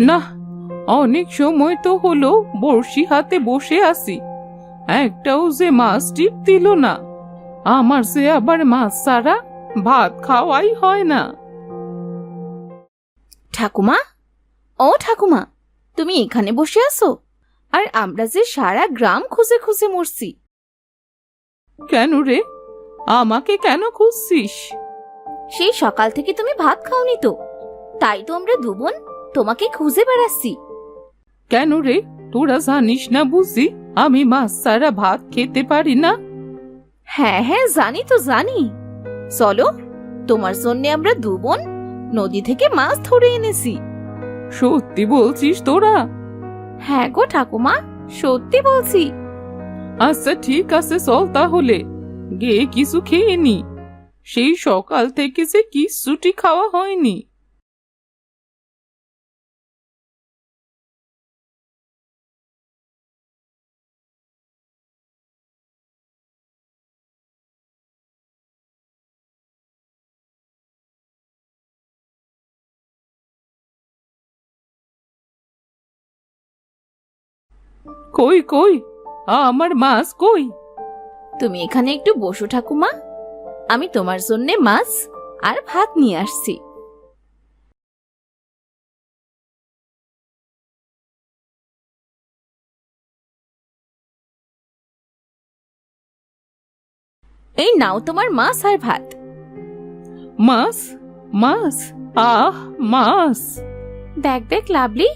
না, অনেক সময় তো হলো বড়শি হাতে বসে আছি, একটাও যে মাছ টিপ দিল না। আমার যে আবার মাছ ছাড়া ভাত খাওয়াই হয় না। ঠাকুমা, ও ঠাকুমা, তুমি এখানে বসে আছো? আর আমরা যে সারা গ্রাম খুঁজে খুঁজে মরছি। কেন রে, আমাকে কেন খুঁজছিস? সেই সকাল থেকে তুমি ভাত খাওনি তো, তাই তো আমরা দুবোন তোমাকে খুঁজে বেড়াচ্ছি। কেন রে, তোরা জানিস না বুঝি আমি মাছ ছাড়া ভাত খেতে পারি না? হ্যাঁ হ্যাঁ, জানি তো জানি। চলো, তোমার জন্য আমরা দুবোন নদী থেকে মাছ ধরে এনেছি। সত্যি বলছিস তোরা? হ্যাঁ গো ঠাকুমা, সত্যি বলছি। আচ্ছা ঠিক আছে, চল তাহলে গিয়ে কিছু খেয়ে নি। সেই সকাল থেকে যে কিচ্ছুটি খাওয়া হয়নি। কই কই, আমার মাছ কই? তুমি এখানে একটু বসো ঠাকুমা, আমি তোমার জন্য মাছ আর ভাত নিয়ে আসছি। এই নাও তোমার মাছ আর ভাত। মাছ? মাছ? আহ, মাছ! দেখ দেখ লাভলি,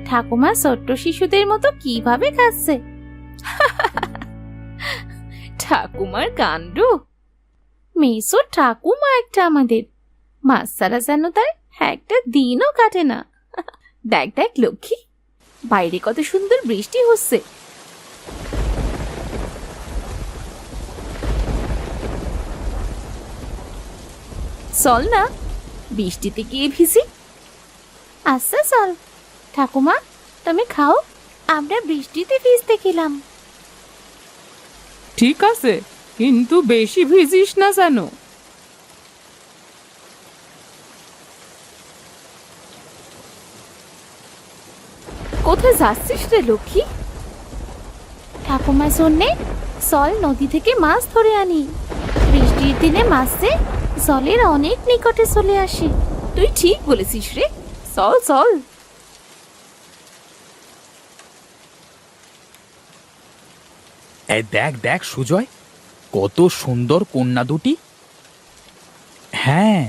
ঠাকুমা ছোট্ট শিশুদের মতো কিভাবে খাচ্ছে। ঠাকুমার কাণ্ড! মেসো ঠাকুমা একটা আমাদের, মাছ ছাড়া যেন তার একটা দিনও কাটে না। দেখ দেখ লক্ষ্মী, বাইরে কত সুন্দর বৃষ্টি হচ্ছে। চল না, বৃষ্টিতে গিয়ে ভিজি। আচ্ছা চল ঠাকুমা, তুমি খাও, আমরা বৃষ্টিতে ভিজতে গেলাম। ঠিক আছে, কিন্তু বেশি ভিজিস না যেন। কোথায় যাচ্ছিস রে লক্ষ্মী? ঠাকুমার জন্যে চল নদী থেকে মাছ ধরে আনি। বৃষ্টির দিনে মাছ যে জলের অনেক নিকটে চলে আসে। তুই ঠিক বলেছিস রে, চল চল। এই দেখ দেখ সুজয়, কত সুন্দর কন্যা দুটি। হ্যাঁ,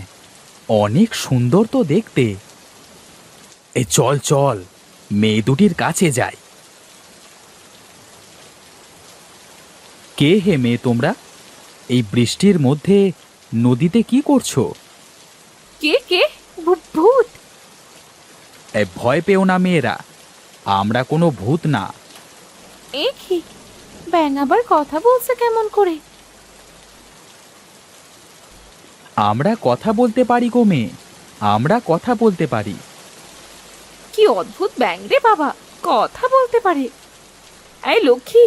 অনেক সুন্দর তো দেখতে। এই চল চল, মেয়ে দুটির কাছে যাই। কে হে মেয়ে তোমরা? এই বৃষ্টির মধ্যে নদীতে কি করছো? কে কে? ভূত? এই ভয় পেও না মেয়েরা, আমরা কোনো ভূত না। এ কি, ব্যাঙ আবার কথা বলছে কেমন করে? আমরা কথা বলতে পারি গো মেয়ে, আমরা কথা বলতে পারি। কি অদ্ভুত ব্যাঙ রে বাবা, কথা বলতে পারে। এই লক্ষ্মী,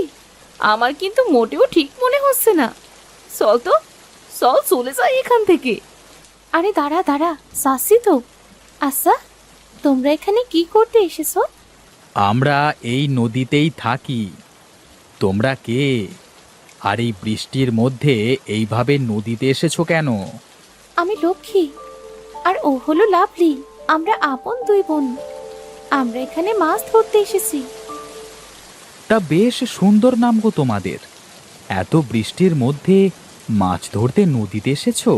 আমার কিন্তু মোটেও ঠিক মনে হচ্ছে না। চল তো, চল চলে যাই এখান থেকে। আরে দাঁড়া দাঁড়া, যাচ্ছি তো। আচ্ছা, তোমরা এখানে কি করতে এসেছো? আমরা এই নদীতেই থাকি। তোমরা কে? আর এই বৃষ্টির মধ্যে এইভাবে নদীতে এসেছো কেন? আমি লক্ষ্মী, আর ও হলো লাভলি। আমরা আপন দুই বোন। আমরা এখানে মাছ ধরতে এসেছি। তা বেশ সুন্দর নাম গো তোমাদের। এত বৃষ্টির মধ্যে মাছ ধরতে নদীতে এসেছো?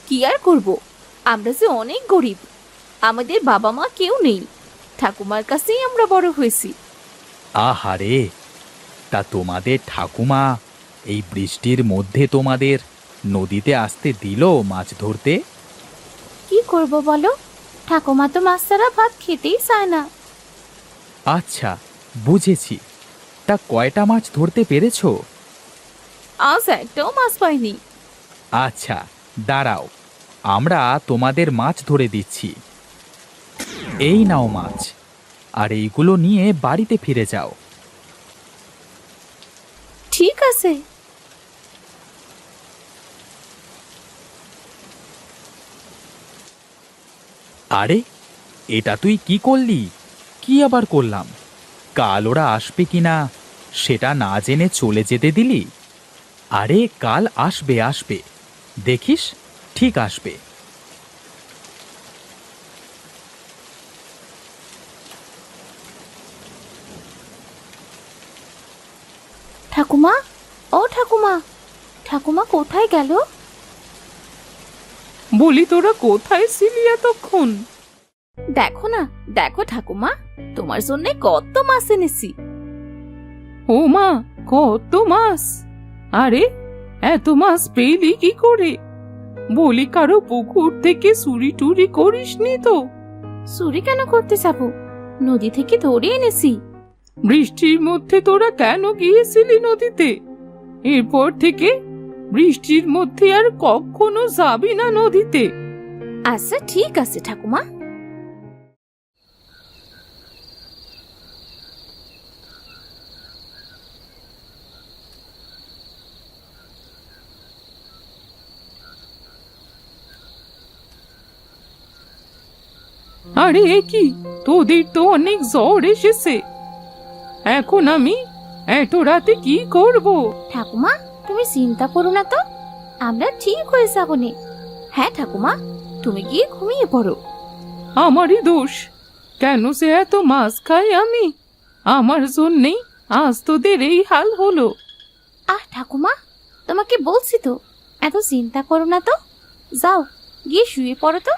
কি আর করব, আমরা যে অনেক গরিব, আমাদের বাবা মা কেউ নেই। ঠাকুমার কাছেই আমরা বড় হয়েছি। আহারে, তা তোমাদের ঠাকুমা এই বৃষ্টির মধ্যে তোমাদের নদীতে আসতে দিল মাছ ধরতে? কি করব বলো, ঠাকুমা তো মাছ ছাড়া ভাত খেতেই চায় না। আচ্ছা, বুঝেছি। তা কয়টা মাছ ধরতে পেরেছো? আজ একটাও মাছ পাইনি। আচ্ছা, দাঁড়াও, আমরা তোমাদের মাছ ধরে দিচ্ছি। এই নাও মাছ, আর এইগুলো নিয়ে বাড়িতে ফিরে যাও। ঠিক আছে। আরে, এটা তুই কি করলি? কি আবার করলাম? কাল ওরা আসবে কিনা সেটা না জেনে চলে যেতে দিলি? আরে কাল আসবে, আসবে, দেখিস, ঠিক আসবে। ঠাকুমা, ও ঠাকুমা, ঠাকুমা কোথায় গেল? বলি তোরা কোথায় ছিলি এতক্ষণ? দেখো না, দেখো ঠাকুমা, তোমার জন্য কত মাছ এনেছি। ও মা, কত মাছ! আরে এত মাছ পেলি কি করে? বলি কারো পুকুর থেকে চুরি টুরি করিসনি তো? চুরি কেন করতে যাবো? নদী থেকে ধরে এনেছি। বৃষ্টির মধ্যে তোরা কেন গিয়েছিলি নদীতে? এরপর থেকে বৃষ্টির মধ্যে আর কখনো যাবি না নদীতে। আচ্ছা ঠিক আছে ঠাকুমা। আরে এ কি, তোদের তো অনেক জ্বর এসেছে। এখন আমি এত রাতে কি করব? ঠাকুমা, তুমি চিন্তা করো না তো, আমরা ঠিক হয়ে যাবো নে। হ্যাঁ ঠাকুমা, তুমি গিয়ে ঘুমিয়ে পড়ো। আমারই দোষ, কেন সে এত মাছ খাই আমি? আমার জন্যেই আজ তোদের এই হাল হলো। আহ ঠাকুমা, তোমাকে বলছি তো, এত চিন্তা করো না তো, যাও গিয়ে শুয়ে পড়ো তো।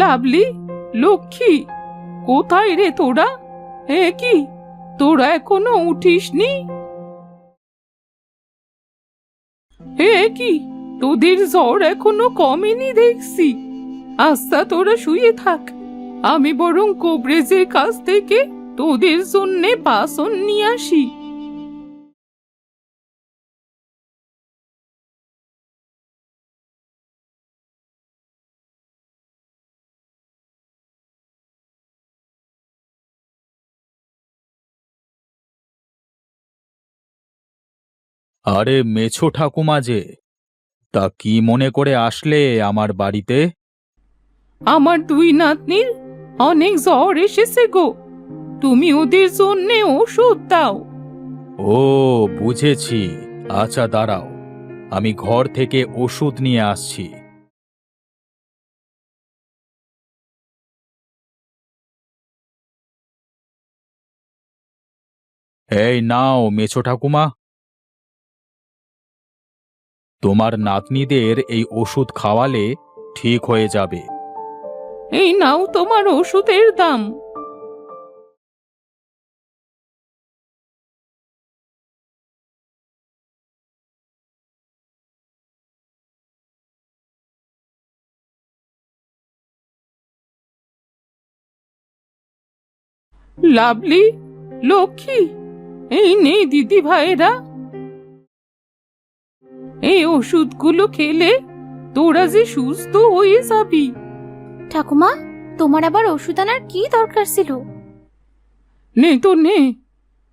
লাভলি, লক্ষ্মী, কোথায় রে তোরা? এ কি, তোরা এখনো উঠিসনি? এ কি, তোদের জ্বর এখনো কমেনি দেখছি। আচ্ছা তোরা শুয়ে থাক, আমি বরং কোবরেজের কাছ থেকে তোদের জন্যে বাসন নিয়ে আসি। আরে মেছো ঠাকুমা যে, তা কি মনে করে আসলে আমার বাড়িতে? আমার দুই নাতনির অনেক জ্বর এসেছে গো, তুমি ওদের জন্যে ওষুধ দাও। ও, বুঝেছি। আচ্ছা দাঁড়াও, আমি ঘর থেকে ওষুধ নিয়ে আসছি। এই নাও মেছো ঠাকুমা, তোমার নাতনিদের এই ওষুধ খাওয়ালে ঠিক হয়ে যাবে। এই নাও তোমার ওষুধের দাম। লাভলি, লক্ষ্মী, এই নেই দিদি ভাইরা, এই ওষুধগুলো খেলে তোরা যে সুস্থ হয়ে যাবি। ঠাকুমা, তোমার আবার ওষুধ আনার কি দরকার ছিল? নে তো নে,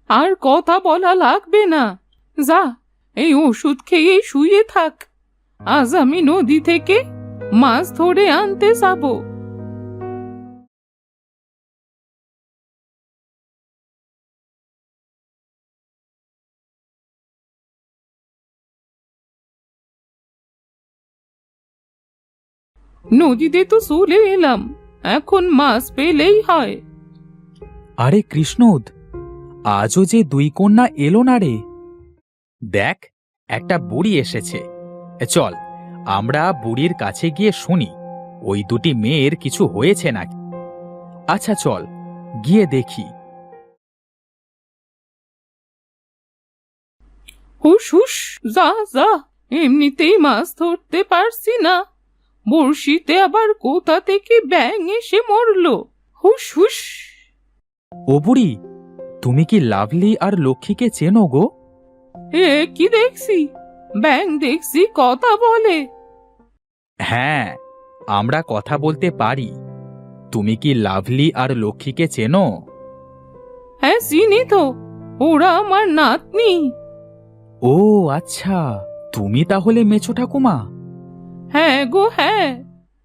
আর কথা বলা লাগবে না। যা, এই ওষুধ খেয়ে শুয়ে থাক। আজ আমি নদী থেকে মাছ ধরে আনতে যাব। নদীতে তো চলে এলাম, এখন মাছ পেলেই হয়। আরে কৃষ্ণুদ, আজও যে দুই কন্যা এলো না রে। দেখ, একটা বুড়ি এসেছে। চল, আমরা বুড়ির কাছে গিয়ে শুনি ওই দুটি মেয়ের কিছু হয়েছে নাকি। আচ্ছা চল, গিয়ে দেখি। হুস হুস, যা যা, এমনিতেই মাছ ধরতে পারছি না, বড়শিতে আবার কোথা থেকে ব্যাঙ এসে মরলো। হুস হুস। ও বুড়ি, তুমি কি লাভলি আর লক্ষ্মীকে চেনো গো? এ কি দেখছি, ব্যাঙ দেখছি কথা বলে। হ্যাঁ, আমরা কথা বলতে পারি। তুমি কি লাভলি আর লক্ষ্মীকে চেনো? হ্যাঁ, চিনি তো, ওরা আমার নাতনি। ও আচ্ছা, তুমি তাহলে মেছো ঠাকুমা? হ্যাঁ গো হ্যাঁ,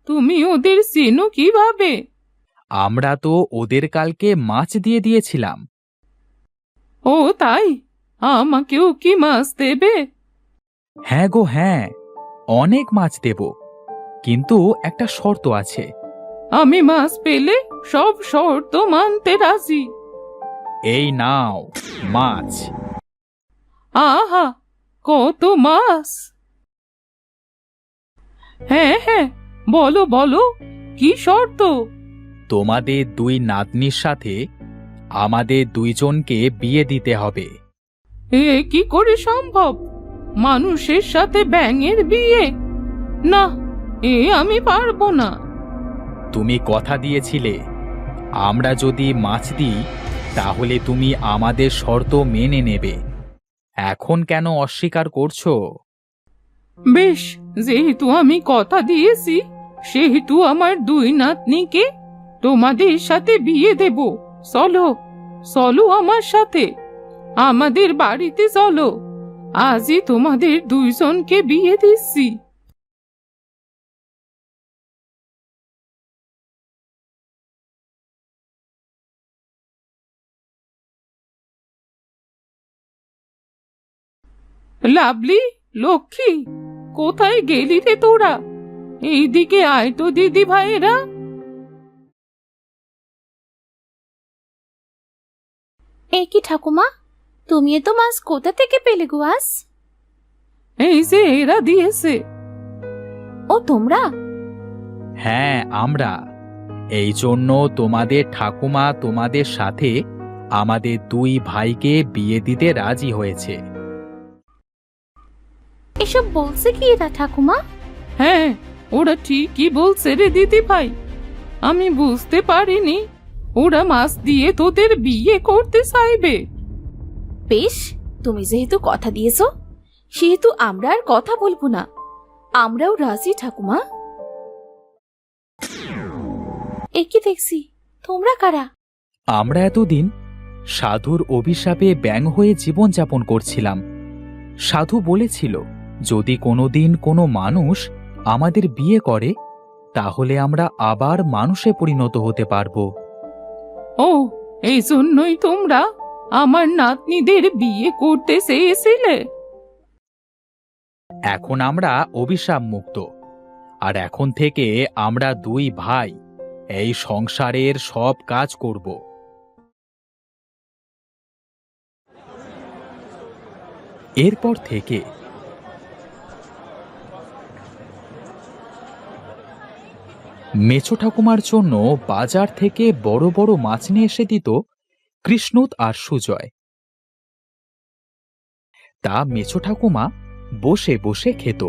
তুমি ওদের চেনো কিভাবে? আমরা তো ওদের কালকে মাছ দিয়ে দিয়েছিলাম। ও তাই, আমাকেও কি মাছ দেবে? হ্যাঁ গো হ্যাঁ, অনেক মাছ দেব, কিন্তু একটা শর্ত আছে। আমি মাছ পেলে সব শর্ত মানতে রাজি। এই নাও মাছ। আহা, কত মাছ! হ্যাঁ হ্যাঁ, বলো বলো, কি শর্ত? তোমাদের দুই নাতনির সাথে আমাদের দুইজনকে বিয়ে দিতে হবে। এ কি করে সম্ভব? মানুষের সাথে ব্যাঙের বিয়ে? না, এ আমি পারবো না। তুমি কথা দিয়েছিলে আমরা যদি মাছ দিই তাহলে তুমি আমাদের শর্ত মেনে নেবে। এখন কেন অস্বীকার করছো? বেশ, যেহেতু আমি কথা দিয়েছি, সেহেতু আমার দুই নাতনিকে তোমাদের সাথে বিয়ে দেব। চলো চলো আমার সাথে, আমাদের বাড়িতে চলো, আজই তোমাদের দুইজনকে বিয়ে দিচ্ছি। লাভলি, লক্ষ্মী, কোথায় গেলি রে তোরা? এইদিকে আয় তো দিদি ভাইয়েরা। এ কি ঠাকুমা, তুমি এত মাছ কোথা থেকে পেলে গো আজ? এই যে এরা দিয়েছে। ও তোমরা? হ্যাঁ আমরা। এই জন্য তোমাদের ঠাকুমা তোমাদের সাথে আমাদের দুই ভাইকে বিয়ে দিতে রাজি হয়েছে। এসব বলছে কি এরা ঠাকুমা? হ্যাঁ, ওরা ঠিকই বলছে রে দিদি ভাই। আমি বুঝতে পারিনি ওরা মাছ দিয়ে তোদের বিয়ে করতে চাইবে। বেশ, তুমি যেহেতু কথা দিয়েছো, সেহেতু আমরা আর কথা বলবো না। আমরাও রাজি ঠাকুমা। এ কি দেখছি, তোমরা কারা? আমরা এতদিন সাধুর অভিশাপে ব্যাঙ হয়ে জীবনযাপন করছিলাম। সাধু বলেছিল যদি কোনোদিন কোনো মানুষ আমাদের বিয়ে করে তাহলে আমরা আবার মানুষে পরিণত হতে পারবো। ও, এই জন্যই তোমরা আমার নাতনিদের বিয়ে করতে চেয়েছিলে? এখন আমরা অভিশাপ মুক্ত, আর এখন থেকে আমরা দুই ভাই এই সংসারের সব কাজ করব। এরপর থেকে মেছো ঠাকুমার জন্য বাজার থেকে বড় বড় মাছ নিয়ে এসে দিত কৃষ্ণুত আর সুজয়। তা মেছো ঠাকুমা বসে বসে খেত।